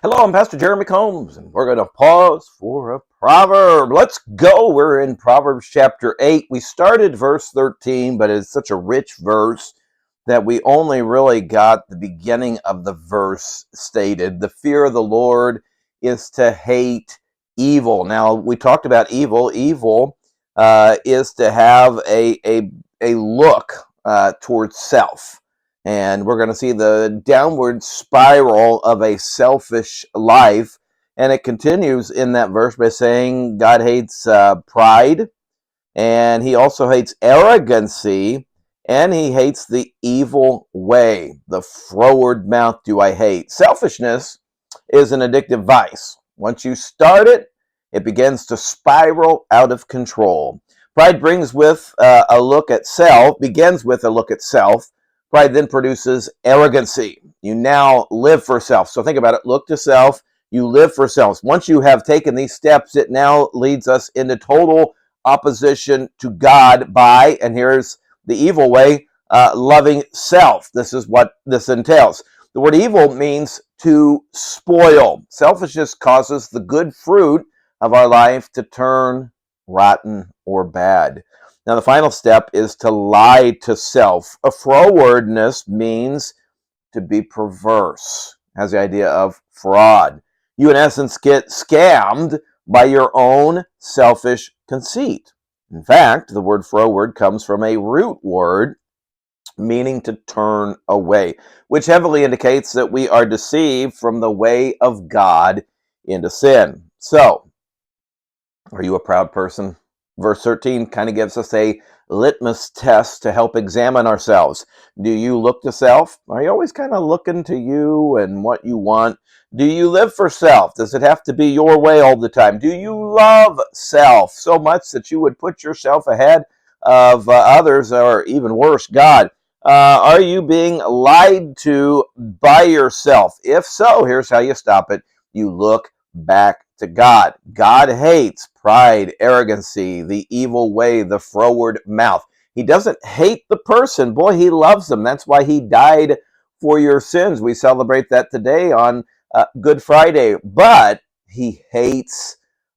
Hello, I'm Pastor Jeremy Combs, and we're going to pause for a proverb. Let's go. We're in Proverbs chapter 8. We started verse 13, but it's such a rich verse that we only really got the beginning of the verse stated. The fear of the Lord is to hate evil. Now, we talked about evil. Evil is to have a look towards self. And we're going to see the downward spiral of a selfish life. And it continues in that verse by saying God hates pride, and he also hates arrogancy, and he hates the evil way. The froward mouth do I hate. Selfishness is an addictive vice. Once you start it, it begins to spiral out of control. Pride begins with a look at self. Pride then produces arrogancy. You now live for self. So think about it. Look to self. You live for self. Once you have taken these steps, it now leads us into total opposition to God by, and here's the evil way, loving self. This is what this entails. The word evil means to spoil. Selfishness causes the good fruit of our life to turn rotten or bad. Now, the final step is to lie to self. A frowardness means to be perverse. It has the idea of fraud. You, in essence, get scammed by your own selfish conceit. In fact, the word froward comes from a root word meaning to turn away, which heavily indicates that we are deceived from the way of God into sin. So, are you a proud person? Verse 13 kind of gives us a litmus test to help examine ourselves. Do you look to self? Are you always kind of looking to you and what you want? Do you live for self? Does it have to be your way all the time? Do you love self so much that you would put yourself ahead of others, or even worse, God? Are you being lied to by yourself? If so, here's how you stop it. You look back to God. God hates pride, arrogancy, the evil way, the froward mouth. He doesn't hate the person. Boy, he loves them. That's why he died for your sins. We celebrate that today on Good Friday. But he hates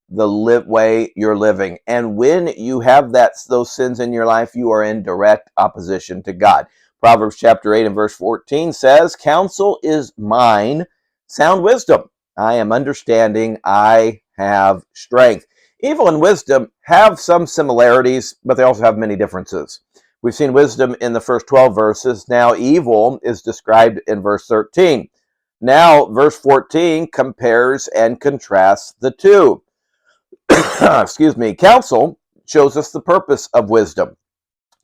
the way you're living. And when you have those sins in your life, you are in direct opposition to God. Proverbs chapter 8 and verse 14 says, "Counsel is mine, sound wisdom. I am understanding, I have strength." Evil and wisdom have some similarities, but they also have many differences. We've seen wisdom in the first 12 verses. Now evil is described in verse 13. Now verse 14 compares and contrasts the two. Excuse me. Counsel shows us the purpose of wisdom.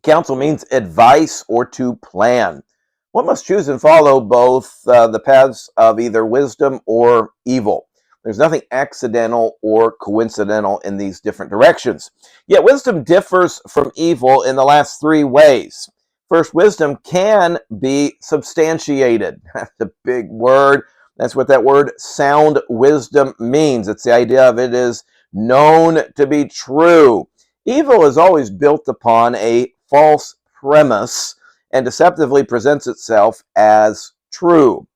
Counsel means advice or to plan. One must choose and follow both the paths of either wisdom or evil. There's nothing accidental or coincidental in these different directions. Yet wisdom differs from evil in the last three ways. First, wisdom can be substantiated. That's a big word. That's what that word sound wisdom means. It's the idea of it is known to be true. Evil is always built upon a false premise and deceptively presents itself as true.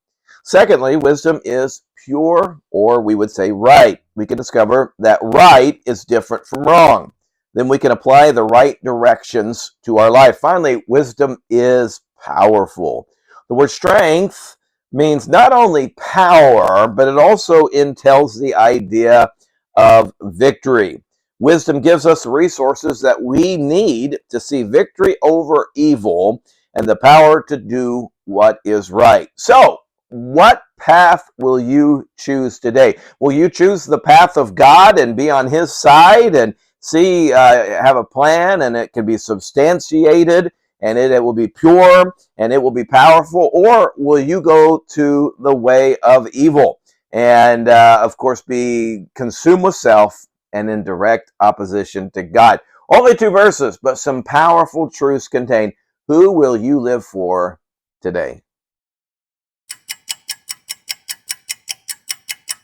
Secondly, wisdom is pure, or we would say right. We can discover that right is different from wrong. Then we can apply the right directions to our life. Finally, wisdom is powerful. The word strength means not only power, but it also entails the idea of victory. Wisdom gives us the resources that we need to see victory over evil and the power to do what is right. So, what path will you choose today? Will you choose the path of God and be on his side and have a plan, and it can be substantiated, and it will be pure, and it will be powerful? Or will you go to the way of evil and, of course, be consumed with self and in direct opposition to God? Only two verses, but some powerful truths contained. Who will you live for today?